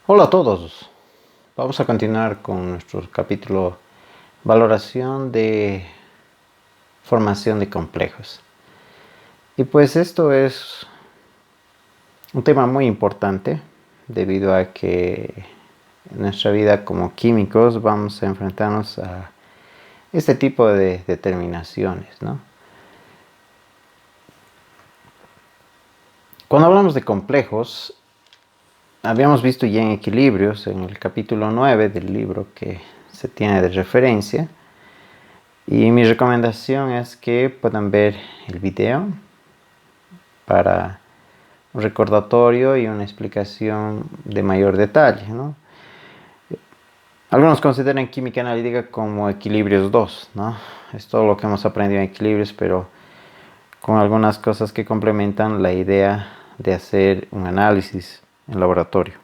Hola a todos. Vamos a continuar con nuestro capítulo valoración de formación de complejos. Y pues esto es un tema muy importante debido a que en nuestra vida como químicos vamos a enfrentarnos a este tipo de determinaciones, ¿no? Cuando hablamos de complejos, habíamos visto ya en equilibrios en el capítulo 9 del libro que se tiene de referencia. Y mi recomendación es que puedan ver el video para un recordatorio y una explicación de mayor detalle, ¿no? Algunos consideran química analítica como equilibrios 2, ¿no? Es todo lo que hemos aprendido en equilibrios, pero con algunas cosas que complementan la idea de hacer un análisis en laboratorio.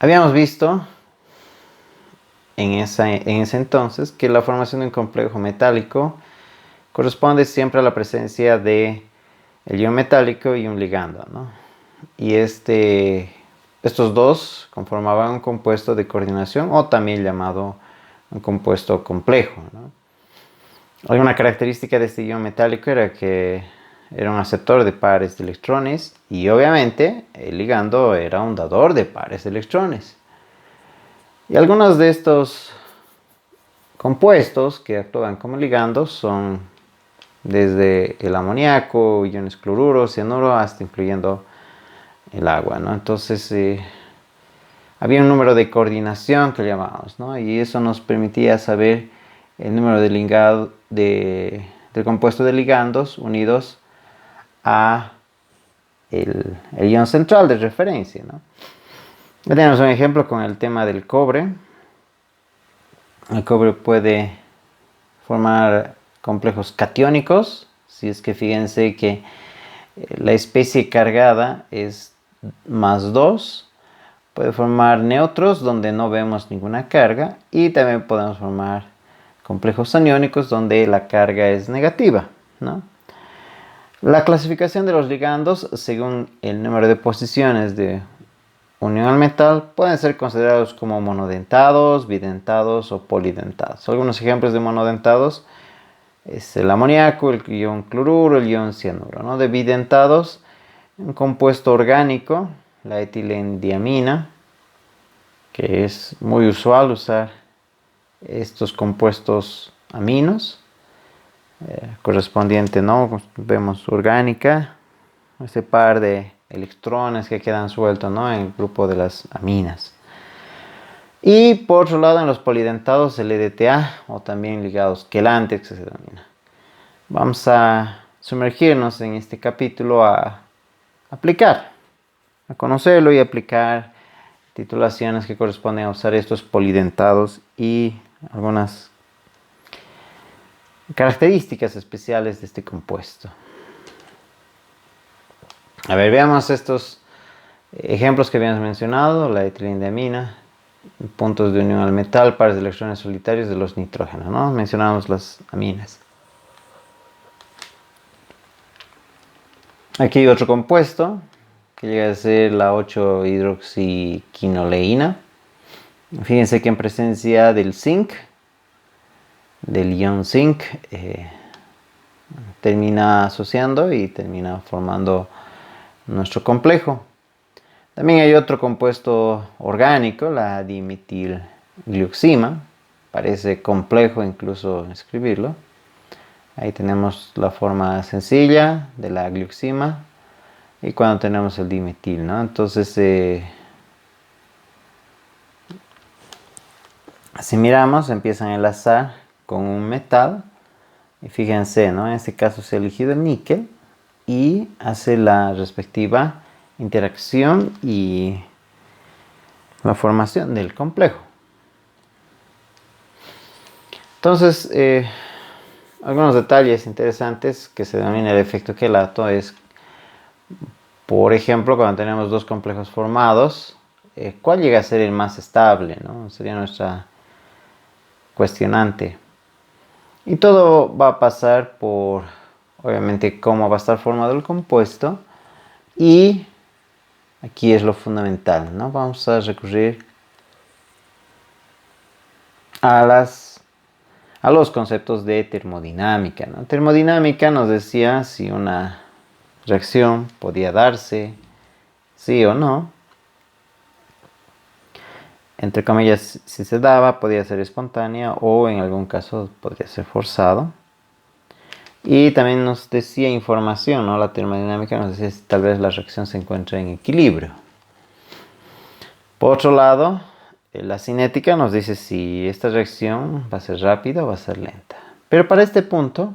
Habíamos visto en ese entonces que la formación de un complejo metálico corresponde siempre a la presencia de el ion metálico y un ligando, ¿no? Y estos dos conformaban un compuesto de coordinación o también llamado un compuesto complejo, ¿no? Alguna característica de este ion metálico era que era un aceptor de pares de electrones y obviamente el ligando era un dador de pares de electrones. Y algunos de estos compuestos que actúan como ligandos son desde el amoníaco, iones cloruro, cianuro, hasta incluyendo el agua, ¿no? Entonces había un número de coordinación que llamamos, ¿no? Y eso nos permitía saber el número del compuesto de ligandos unidos a el ion central de referencia, ¿no? Ya tenemos un ejemplo con el tema del cobre. El cobre puede formar complejos catiónicos, si es que fíjense que la especie cargada es +2, puede formar neutros donde no vemos ninguna carga y también podemos formar complejos aniónicos donde la carga es negativa, ¿no? La clasificación de los ligandos según el número de posiciones de unión al metal pueden ser considerados como monodentados, bidentados o polidentados. Algunos ejemplos de monodentados es el amoníaco, el ion cloruro, el ion cianuro, ¿no? De bidentados, un compuesto orgánico, la etilendiamina, que es muy usual usar estos compuestos aminos, correspondiente, ¿no? Vemos orgánica, ese par de electrones que quedan sueltos, ¿no? En el grupo de las aminas. Y por otro lado, en los polidentados, el EDTA, o también ligados quelantes, que se denomina. Vamos a sumergirnos en este capítulo a aplicar, a conocerlo y aplicar titulaciones que corresponden a usar estos polidentados y algunas características especiales de este compuesto. A ver, veamos estos ejemplos que habíamos mencionado: la etilendiamina, puntos de unión al metal, pares de electrones solitarios de los nitrógenos, ¿no? Mencionamos las aminas. Aquí hay otro compuesto que llega a ser la 8-hidroxiquinoleína. Fíjense que en presencia del zinc, del ion zinc, termina asociando y termina formando nuestro complejo. También hay otro compuesto orgánico, la dimetilglioxima. Parece complejo incluso escribirlo. Ahí tenemos la forma sencilla de la glioxima y cuando tenemos el dimetil, ¿no? Entonces, si miramos, empiezan a enlazar con un metal. Y fíjense, ¿no? En este caso se ha elegido el níquel y hace la respectiva interacción y la formación del complejo. Entonces, algunos detalles interesantes que se denomina el efecto quelato es, por ejemplo, cuando tenemos dos complejos formados, ¿cuál llega a ser el más estable, ¿no? Sería nuestra cuestionante. Y todo va a pasar por, obviamente, cómo va a estar formado el compuesto, Y aquí es lo fundamental, ¿no? Vamos a recurrir a los conceptos de termodinámica, ¿no? Termodinámica nos decía si una reacción podía darse, sí o no. Entre comillas, si se daba, podía ser espontánea o en algún caso podría ser forzado. Y también nos decía información, ¿no? La termodinámica nos decía si tal vez la reacción se encuentra en equilibrio. Por otro lado, la cinética nos dice si esta reacción va a ser rápida o va a ser lenta. Pero para este punto,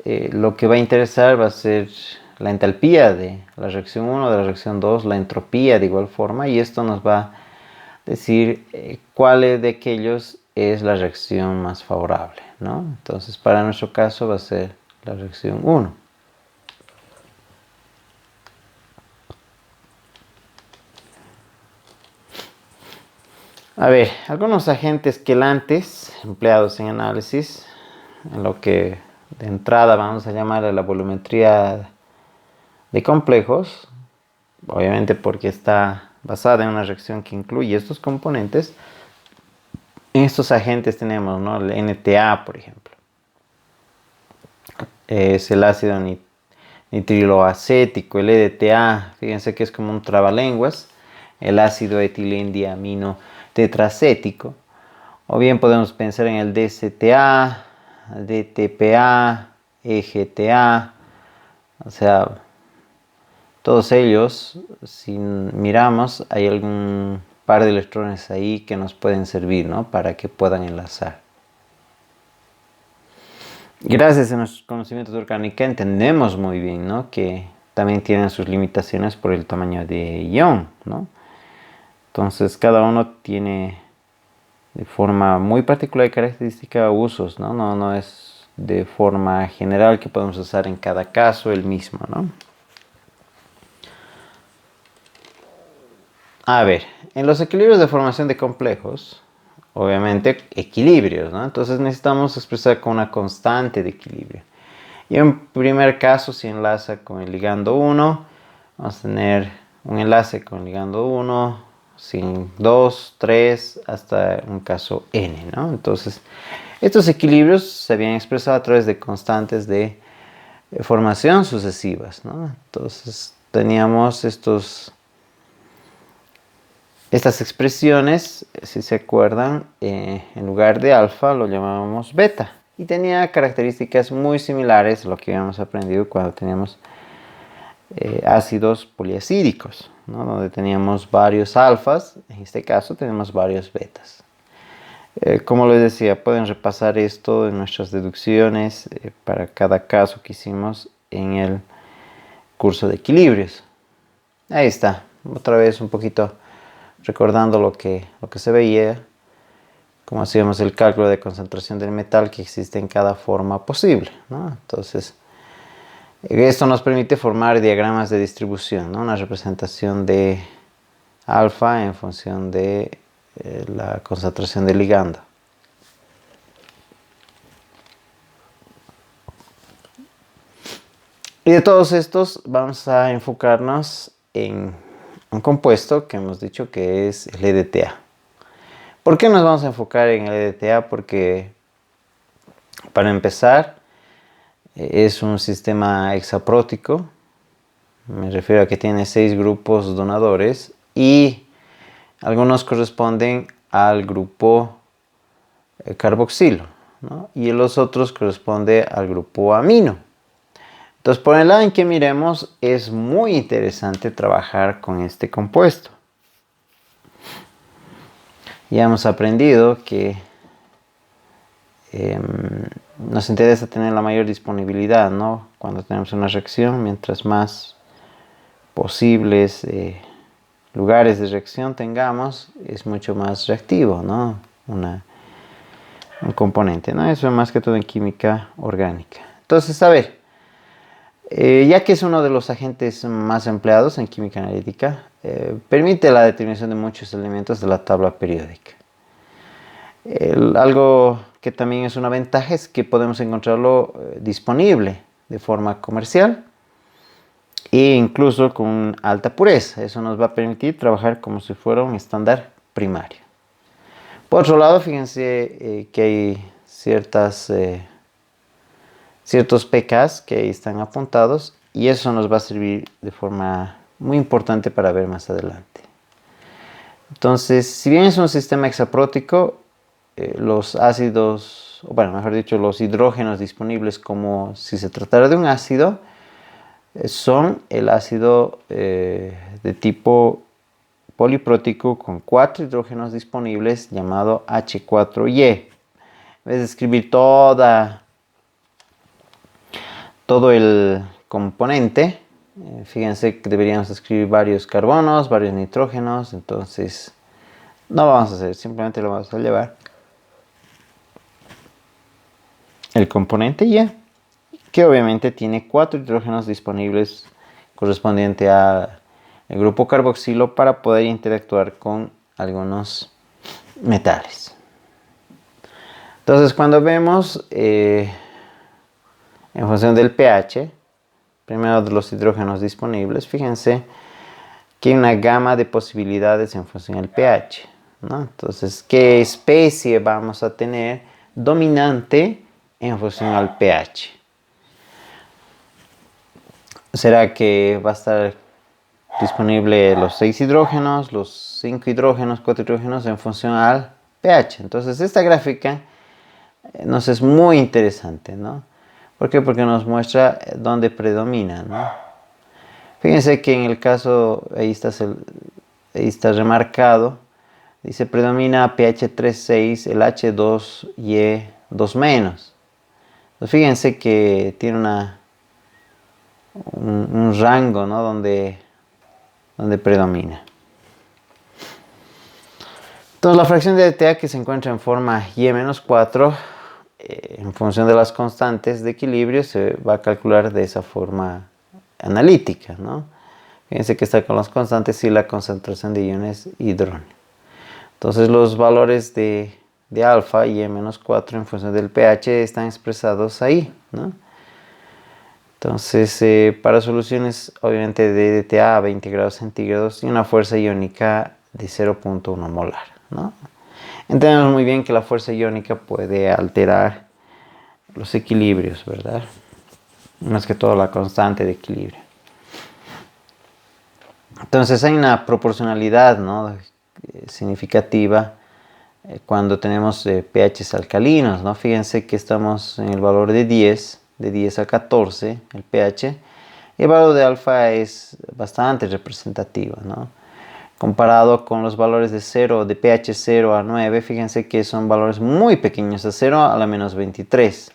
lo que va a interesar va a ser la entalpía de la reacción 1, de la reacción 2, la entropía de igual forma, y esto nos va a decir cuál de aquellos es la reacción más favorable, ¿no? Entonces, para nuestro caso va a ser la reacción 1. A ver, algunos agentes quelantes empleados en análisis, en lo que de entrada vamos a llamar la volumetría de complejos, obviamente porque está basada en una reacción que incluye estos componentes. En estos agentes tenemos, ¿no?, el NTA, por ejemplo. Es el ácido nitriloacético, el EDTA, fíjense que es como un trabalenguas, el ácido etilendiamino tetracético, o bien podemos pensar en el DCTA, DTPA, EGTA, o sea, todos ellos, si miramos, hay algún par de electrones ahí que nos pueden servir, ¿no?, para que puedan enlazar. Gracias a nuestros conocimientos de orgánica entendemos muy bien, ¿no?, que también tienen sus limitaciones por el tamaño de ion, ¿no? Entonces cada uno tiene de forma muy particular y característica usos, ¿no? No es de forma general que podemos usar en cada caso el mismo, ¿no? A ver, en los equilibrios de formación de complejos, obviamente equilibrios, ¿no? Entonces necesitamos expresar con una constante de equilibrio. Y en primer caso, si enlaza con el ligando 1, vamos a tener un enlace con el ligando 1, sin 2, 3, hasta un caso n, ¿no? Entonces, estos equilibrios se habían expresado a través de constantes de formación sucesivas, ¿no? Entonces, teníamos estas expresiones, si se acuerdan, en lugar de alfa lo llamábamos beta. Y tenía características muy similares a lo que habíamos aprendido cuando teníamos ácidos poliacídicos, ¿no?, donde teníamos varios alfas. En este caso tenemos varios betas. Como les decía, pueden repasar esto en nuestras deducciones para cada caso que hicimos en el curso de equilibrios. Ahí está, otra vez un poquito recordando lo que se veía, como hacíamos el cálculo de concentración del metal que existe en cada forma posible, ¿no? Entonces, esto nos permite formar diagramas de distribución, ¿no?, una representación de alfa en función de la concentración del ligando. Y de todos estos vamos a enfocarnos en un compuesto que hemos dicho que es el EDTA. ¿Por qué nos vamos a enfocar en el EDTA? Porque, para empezar, es un sistema hexaprótico. Me refiero a que tiene 6 grupos donadores y algunos corresponden al grupo carboxilo, ¿no?, y los otros corresponden al grupo amino. Entonces, por el lado en que miremos, es muy interesante trabajar con este compuesto. Ya hemos aprendido que nos interesa tener la mayor disponibilidad, ¿no?, cuando tenemos una reacción. Mientras más posibles lugares de reacción tengamos, es mucho más reactivo, ¿no?, un componente, ¿no? Eso es más que todo en química orgánica. Entonces, a ver, ya que es uno de los agentes más empleados en química analítica, permite la determinación de muchos elementos de la tabla periódica. Algo que también es una ventaja es que podemos encontrarlo disponible de forma comercial e incluso con alta pureza. Eso nos va a permitir trabajar como si fuera un estándar primario. Por otro lado, fíjense que hay ciertos pKs que ahí están apuntados y eso nos va a servir de forma muy importante para ver más adelante. Entonces, si bien es un sistema hexaprótico, los ácidos, o bueno, mejor dicho, los hidrógenos disponibles como si se tratara de un ácido, son el ácido de tipo poliprótico con 4 hidrógenos disponibles llamado H4Y. En vez de escribir todo el componente, fíjense que deberíamos escribir varios carbonos, varios nitrógenos, entonces no lo vamos a hacer, simplemente lo vamos a llevar el componente Y, que obviamente tiene 4 hidrógenos disponibles correspondiente al grupo carboxilo para poder interactuar con algunos metales. Entonces, cuando vemos en función del pH, primero de los hidrógenos disponibles, fíjense que hay una gama de posibilidades en función del pH, ¿no? Entonces, ¿qué especie vamos a tener dominante en función al pH? ¿Será que va a estar disponible los 6 hidrógenos, los 5 hidrógenos, 4 hidrógenos en función al pH? Entonces, esta gráfica nos es muy interesante, ¿no? ¿Por qué? Porque nos muestra dónde predomina, ¿no? Fíjense que en el caso, ahí está remarcado, dice predomina pH 3,6, el H2Y 2 menos. Entonces, fíjense que tiene un rango, ¿no? donde predomina. Entonces, la fracción de DTA que se encuentra en forma Y-4, en función de las constantes de equilibrio, se va a calcular de esa forma analítica, ¿no? Fíjense que está con las constantes y la concentración de iones hidrógeno. Entonces, los valores de alfa y Y-4 en función del pH están expresados ahí, ¿no? Entonces, para soluciones obviamente de DTA a 20 grados centígrados y una fuerza iónica de 0.1 molar, ¿no? Entendemos muy bien que la fuerza iónica puede alterar los equilibrios, ¿verdad? Más que todo la constante de equilibrio. Entonces hay una proporcionalidad, ¿no? Significativa cuando tenemos pHs alcalinos, ¿no? Fíjense que estamos en el valor de 10 a 14, el pH, y el valor de alfa es bastante representativo, ¿no? Comparado con los valores de pH 0 a 9, fíjense que son valores muy pequeños, de 0 a la menos 23.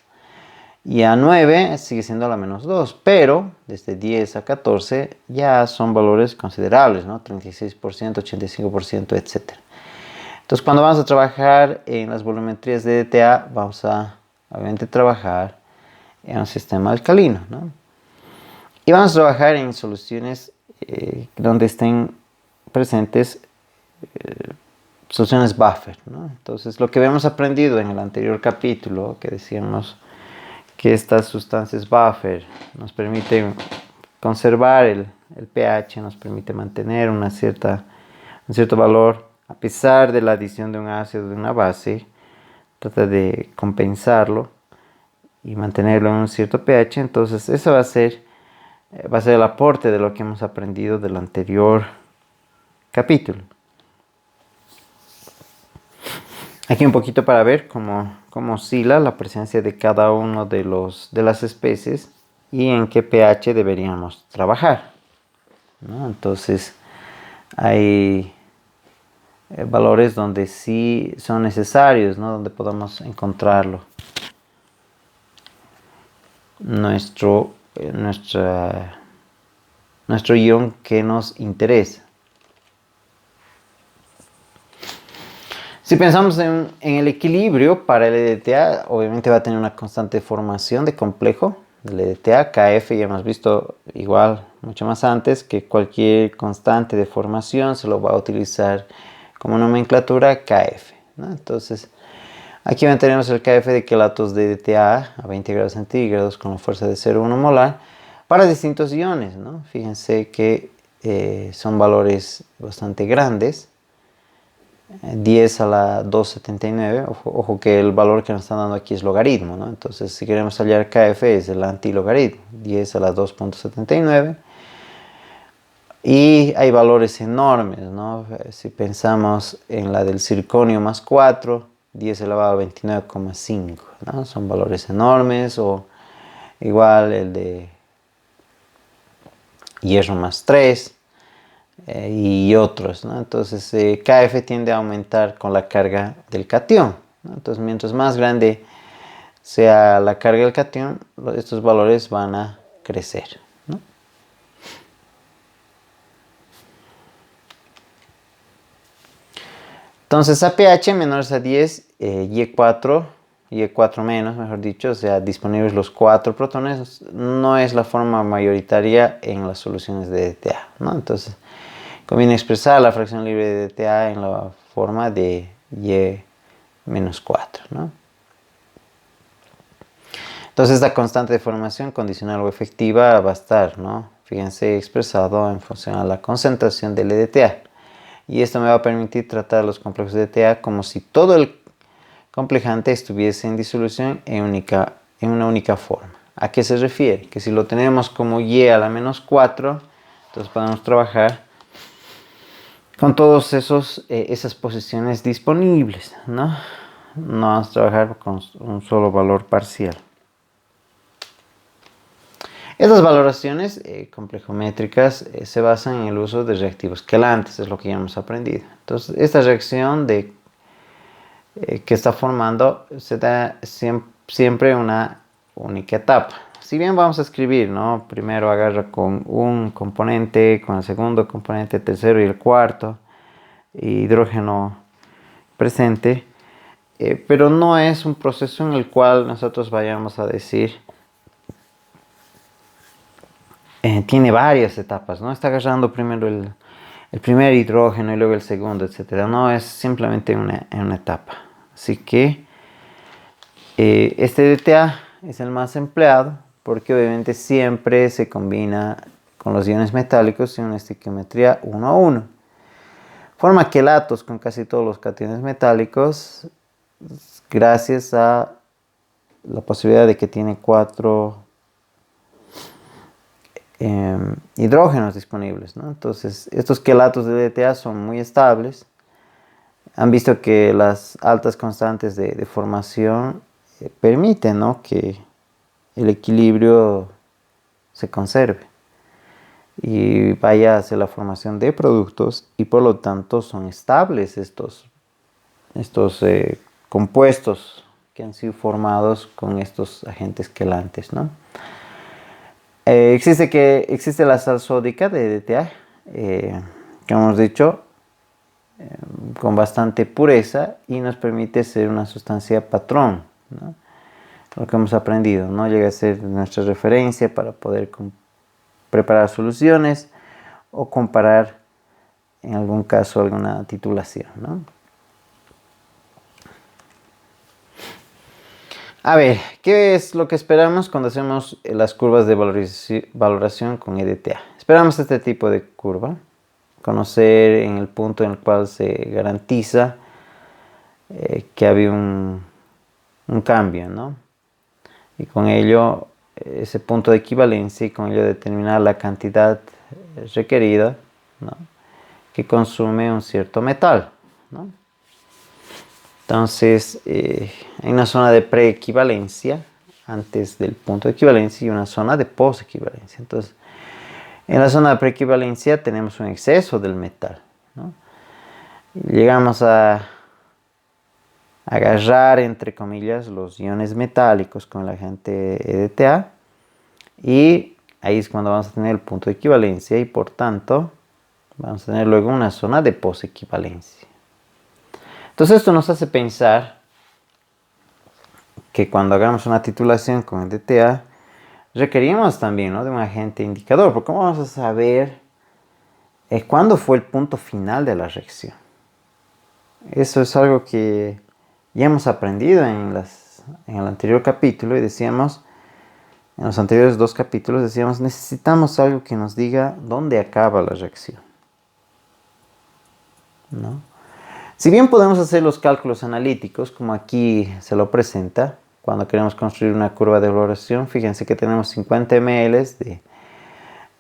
Y a 9 sigue siendo a la menos 2, pero desde 10 a 14 ya son valores considerables, ¿no? 36%, 85%, etc. Entonces, cuando vamos a trabajar en las volumetrías de DTA, vamos a, obviamente, trabajar en un sistema alcalino, ¿no? Y vamos a trabajar en soluciones donde estén presentes soluciones buffer, ¿no? Entonces, lo que habíamos aprendido en el anterior capítulo, que decíamos que estas sustancias buffer nos permiten conservar el pH, nos permite mantener un cierto valor a pesar de la adición de un ácido de una base, trata de compensarlo y mantenerlo en un cierto pH. Entonces, eso va a ser el aporte de lo que hemos aprendido del anterior capítulo. Aquí un poquito para ver cómo oscila la presencia de cada uno de las especies y en qué pH deberíamos trabajar, ¿no? Entonces, hay valores donde sí son necesarios, ¿no? Donde podamos encontrarlo. Nuestro ion que nos interesa. Si pensamos en el equilibrio para el EDTA, obviamente va a tener una constante formación de complejo del EDTA, KF, ya hemos visto igual mucho más antes que cualquier constante de formación se lo va a utilizar como nomenclatura KF, ¿no? Entonces, aquí tenemos el KF de quelatos de EDTA a 20 grados centígrados con la fuerza de 0,1 molar para distintos iones, ¿no? Fíjense que son valores bastante grandes. 10 a la 279, ojo que el valor que nos están dando aquí es logaritmo, ¿no? Entonces, si queremos hallar KF es el antilogaritmo, 10 a la 2.79. Y hay valores enormes, ¿no? Si pensamos en la del circonio más 4, 10 elevado a 29,5, ¿no? Son valores enormes, o igual el de hierro más 3 y otros, ¿no? Entonces, KF tiende a aumentar con la carga del catión, ¿no? Entonces, mientras más grande sea la carga del catión, estos valores van a crecer, ¿no? Entonces, a pH menores a 10, Y4 menos, mejor dicho, o sea, disponibles los 4 protones, no es la forma mayoritaria en las soluciones de DTA, ¿no? Entonces, conviene expresar la fracción libre de DTA en la forma de Y-4, ¿no? Entonces, esta constante de formación condicional o efectiva va a estar, ¿no? Fíjense, expresado en función a la concentración del EDTA. Y esto me va a permitir tratar los complejos de DTA como si todo el complejante estuviese en disolución en una única forma. ¿A qué se refiere? Que si lo tenemos como Y a la menos 4, entonces podemos trabajar con todas esas posiciones disponibles, ¿no? No vamos a trabajar con un solo valor parcial. Estas valoraciones complejométricas se basan en el uso de reactivos quelantes, es lo que ya hemos aprendido. Entonces, esta reacción que está formando se da siempre una única etapa. Si bien vamos a escribir, ¿no? Primero agarra con un componente, con el segundo componente, el tercero y el cuarto, hidrógeno presente, pero no es un proceso en el cual nosotros vayamos a decir tiene varias etapas, ¿no? Está agarrando primero el primer hidrógeno y luego el segundo, etcétera. No, es simplemente una etapa. Así que este DTA es el más empleado porque obviamente siempre se combina con los iones metálicos en una estequiometría 1 a 1. Forma quelatos con casi todos los cationes metálicos gracias a la posibilidad de que tiene 4 hidrógenos disponibles, ¿no? Entonces, estos quelatos de DTA son muy estables. Han visto que las altas constantes de formación permiten, ¿no?, que el equilibrio se conserve y vaya hacia la formación de productos, y por lo tanto son estables estos compuestos que han sido formados con estos agentes quelantes, ¿no? Existe la sal sódica de DTA, que hemos dicho, con bastante pureza y nos permite ser una sustancia patrón, ¿no? Lo que hemos aprendido, ¿no? Llega a ser nuestra referencia para poder preparar soluciones o comparar en algún caso alguna titulación, ¿no? A ver, ¿qué es lo que esperamos cuando hacemos las curvas de valoración con EDTA? Esperamos este tipo de curva, conocer en el punto en el cual se garantiza que había un cambio, ¿no? Y con ello, ese punto de equivalencia, y con ello determinar la cantidad requerida, ¿no?, que consume un cierto metal, ¿no? Entonces, hay una zona de preequivalencia antes del punto de equivalencia y una zona de postequivalencia. Entonces, en la zona de preequivalencia tenemos un exceso del metal, ¿no? Llegamos a agarrar, entre comillas, los iones metálicos con el agente EDTA, y ahí es cuando vamos a tener el punto de equivalencia y por tanto vamos a tener luego una zona de postequivalencia. Entonces esto nos hace pensar que cuando hagamos una titulación con el DTA requerimos también, ¿no?, de un agente indicador, porque ¿cómo vamos a saber cuándo fue el punto final de la reacción? Eso es algo que ya hemos aprendido en el anterior capítulo, y decíamos En los anteriores 2 capítulos decíamos, necesitamos algo que nos diga dónde acaba la reacción, ¿no? Si bien podemos hacer los cálculos analíticos, como aquí se lo presenta, cuando queremos construir una curva de valoración, fíjense que tenemos 50 ml de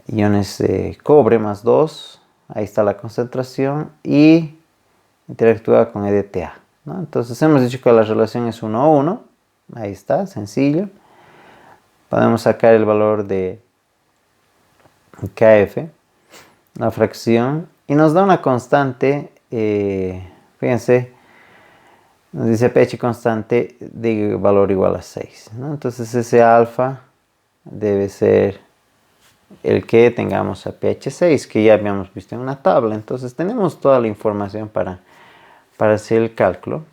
iones de cobre más 2, ahí está la concentración, y interactúa con EDTA, ¿no? Entonces hemos dicho que la relación es 1 a 1, ahí está, sencillo. Podemos sacar el valor de KF, la fracción, y nos da una constante, fíjense, nos dice pH constante de valor igual a 6, ¿no? Entonces ese alfa debe ser el que tengamos a pH 6, que ya habíamos visto en una tabla. Entonces tenemos toda la información para hacer el cálculo.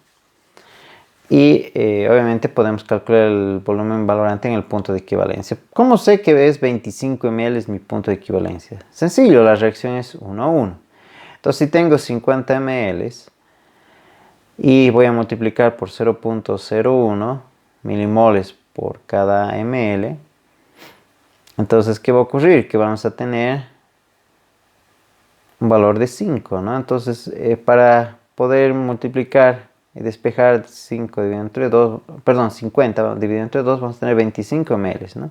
Y obviamente podemos calcular el volumen valorante en el punto de equivalencia. ¿Cómo sé que es 25 ml es mi punto de equivalencia? Sencillo, la reacción es 1 a 1. Entonces si tengo 50 ml y voy a multiplicar por 0.01 milimoles por cada ml, entonces ¿qué va a ocurrir? Que vamos a tener un valor de 5, ¿no? Entonces para poder multiplicar y despejar 5 dividido entre 2, perdón, 50 dividido entre 2, vamos a tener 25 ml, ¿no?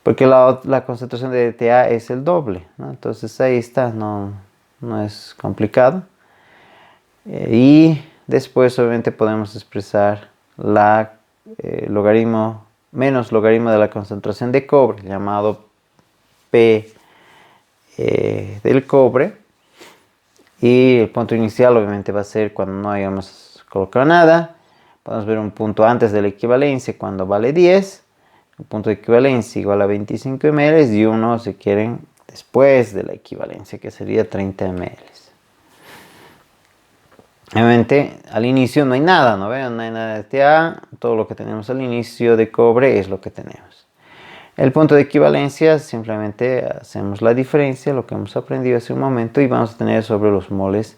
Porque la concentración de DTA es el doble, ¿no? Entonces ahí está, no es complicado. Y después obviamente podemos expresar la logaritmo menos logaritmo de la concentración de cobre, llamado P del cobre. Y el punto inicial obviamente va a ser cuando no hayamos colocado nada. Podemos ver un punto antes de la equivalencia cuando vale 10. Un punto de equivalencia igual a 25 ml y uno, si quieren, después de la equivalencia, que sería 30 ml. Obviamente al inicio no hay nada, ¿no ven? No hay nada de TA. Todo lo que tenemos al inicio de cobre es lo que tenemos. El punto de equivalencia, simplemente hacemos la diferencia, lo que hemos aprendido hace un momento, y vamos a tener sobre los moles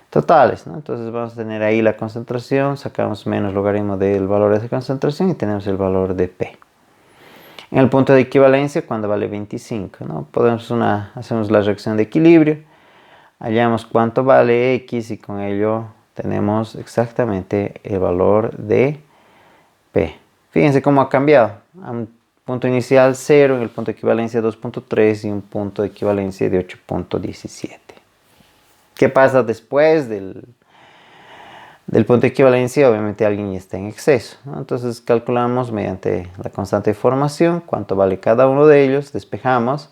totales, ¿no? Entonces vamos a tener ahí la concentración, sacamos menos logaritmo del valor de esa concentración y tenemos el valor de P. En el punto de equivalencia, cuando vale 25, ¿no? Hacemos la reacción de equilibrio, hallamos cuánto vale X y con ello tenemos exactamente el valor de P. Fíjense cómo ha cambiado. Punto inicial 0, en el punto de equivalencia 2.3 y un punto de equivalencia de 8.17. ¿Qué pasa después del punto de equivalencia? Obviamente alguien ya está en exceso, ¿no? Entonces calculamos mediante la constante de formación cuánto vale cada uno de ellos, despejamos,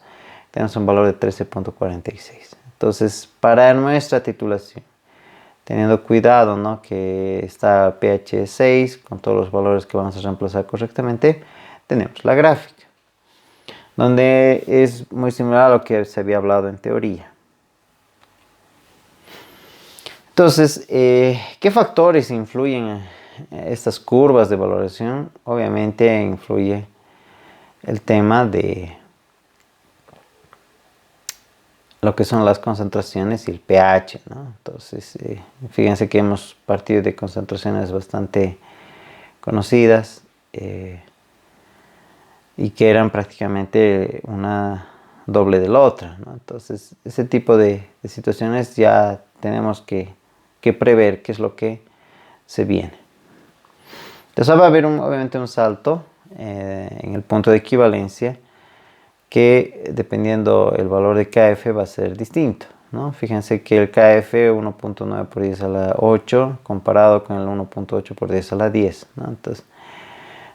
tenemos un valor de 13.46. Entonces para nuestra titulación, teniendo cuidado, ¿no?, que está pH 6 con todos los valores que vamos a reemplazar correctamente, tenemos la gráfica, donde es muy similar a lo que se había hablado en teoría. Entonces, ¿qué factores influyen en estas curvas de valoración? Obviamente influye el tema de lo que son las concentraciones y el pH, ¿no? Entonces, fíjense que hemos partido de concentraciones bastante conocidas, y que eran prácticamente una doble de la otra, ¿no? Entonces, ese tipo de situaciones ya tenemos que prever qué es lo que se viene. Entonces va a haber obviamente un salto en el punto de equivalencia que, dependiendo el valor de KF, va a ser distinto, ¿no? Fíjense que el KF 1.9 por 10 a la 8 comparado con el 1.8 por 10 a la 10, ¿no? Entonces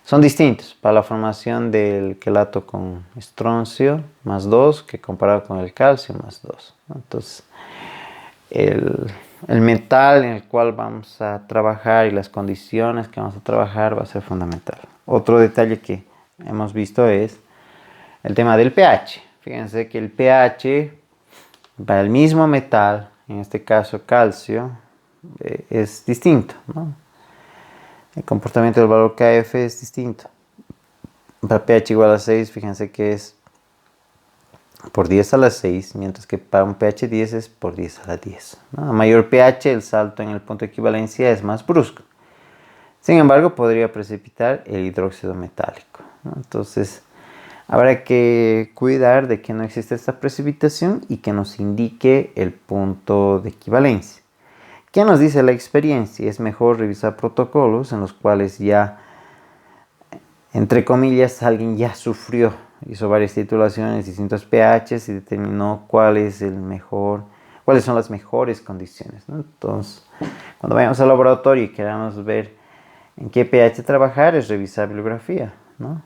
son distintos para la formación del quelato con estroncio más 2 que comparado con el calcio más 2, ¿no? Entonces el metal en el cual vamos a trabajar y las condiciones que vamos a trabajar va a ser fundamental. Otro detalle que hemos visto es el tema del pH. Fíjense que el pH para el mismo metal, en este caso calcio, es distinto, ¿no? El comportamiento del valor KF es distinto. Para pH igual a 6, fíjense que es por 10 a la 6, mientras que para un pH 10 es por 10 a la 10, ¿no? A mayor pH, el salto en el punto de equivalencia es más brusco. Sin embargo, podría precipitar el hidróxido metálico. ¿no? Entonces, habrá que cuidar de que no exista esta precipitación y que nos indique el punto de equivalencia. ¿Qué nos dice la experiencia? Es mejor revisar protocolos en los cuales ya, entre comillas, alguien ya sufrió, hizo varias titulaciones, distintos pHs y determinó cuáles son las mejores condiciones, ¿no? Entonces, cuando vayamos al laboratorio y queramos ver en qué pH trabajar, es revisar bibliografía, ¿no?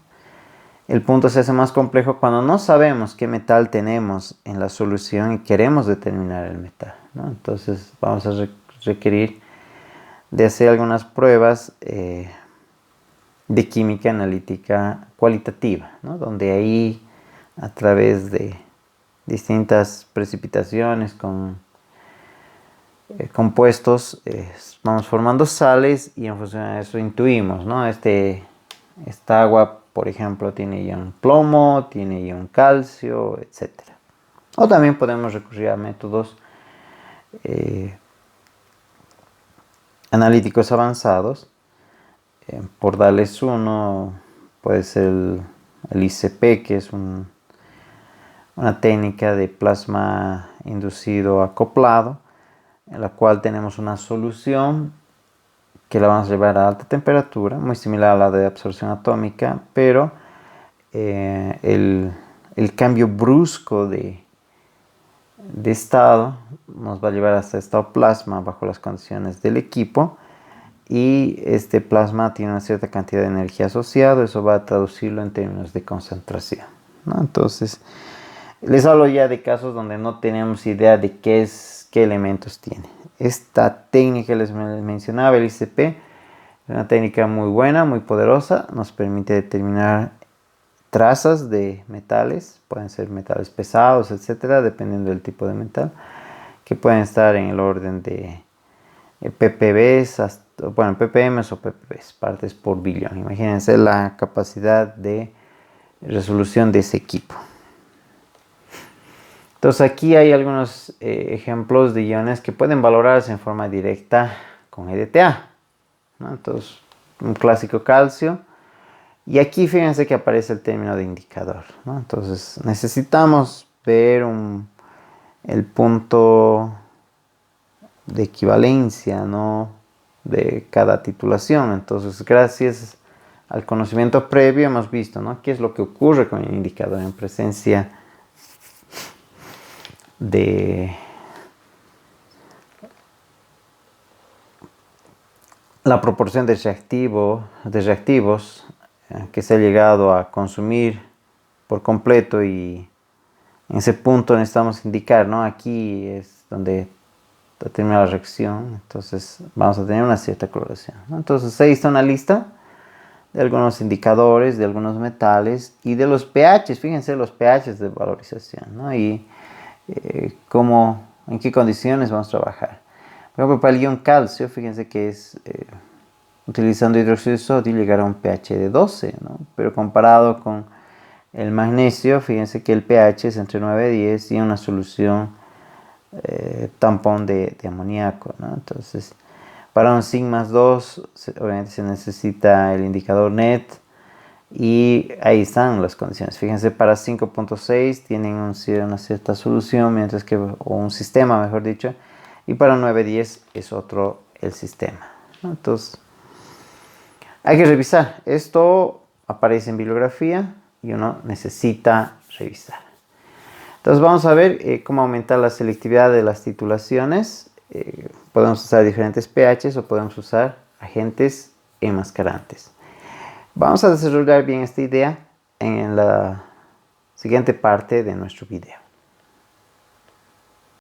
El punto se hace más complejo cuando no sabemos qué metal tenemos en la solución y queremos determinar el metal, ¿no? Entonces vamos a requerir de hacer algunas pruebas de química analítica cualitativa, ¿no? Donde ahí, a través de distintas precipitaciones con compuestos, vamos formando sales y en función de eso intuimos, ¿no? Esta agua, por ejemplo, tiene ion plomo, tiene ion calcio, etc. O también podemos recurrir a métodos analíticos avanzados. Por darles uno, puede ser el ICP, que es una técnica de plasma inducido acoplado, en la cual tenemos una solución que la vamos a llevar a alta temperatura, muy similar a la de absorción atómica, pero el cambio brusco de estado nos va a llevar hasta estado plasma bajo las condiciones del equipo, y este plasma tiene una cierta cantidad de energía asociada. Eso va a traducirlo en términos de concentración, ¿no? Entonces, les hablo ya de casos donde no tenemos idea de qué elementos tiene. Esta técnica que les mencionaba, el ICP, es una técnica muy buena, muy poderosa. Nos permite determinar trazas de metales, pueden ser metales pesados, etcétera, dependiendo del tipo de metal, que pueden estar en el orden de ppbs, ppms o ppbs, partes por billón. Imagínense la capacidad de resolución de ese equipo. Entonces aquí hay algunos ejemplos de iones que pueden valorarse en forma directa con EDTA, ¿no? Entonces, un clásico calcio. Y aquí fíjense que aparece el término de indicador, ¿no? Entonces necesitamos ver el punto de equivalencia, ¿no?, de cada titulación. Entonces, gracias al conocimiento previo hemos visto, ¿no?, qué es lo que ocurre con el indicador en presencia de la proporción de reactivos que se ha llegado a consumir por completo, y en ese punto necesitamos indicar, ¿no?, aquí es donde termina la reacción, entonces vamos a tener una cierta correlación, ¿no? Entonces ahí está una lista de algunos indicadores, de algunos metales y de los pHs. Fíjense los pHs de valorización, ¿no? Y en qué condiciones vamos a trabajar. Por ejemplo, para el ion calcio, fíjense que es utilizando hidróxido de sodio llegar a un pH de 12, ¿no? Pero comparado con el magnesio, fíjense que el pH es entre 9 y 10 y una solución tampón de amoníaco, ¿no? Entonces, para un zinc más 2, obviamente se necesita el indicador NET, y ahí están las condiciones. Fíjense, para 5.6 tienen una cierta solución, mientras que, o un sistema, mejor dicho, y para 9.10 es otro el sistema, ¿no? Entonces, hay que revisar. Esto aparece en bibliografía y uno necesita revisar. Entonces vamos a ver cómo aumentar la selectividad de las titulaciones. Podemos usar diferentes pHs o podemos usar agentes enmascarantes. Vamos a desarrollar bien esta idea en la siguiente parte de nuestro video.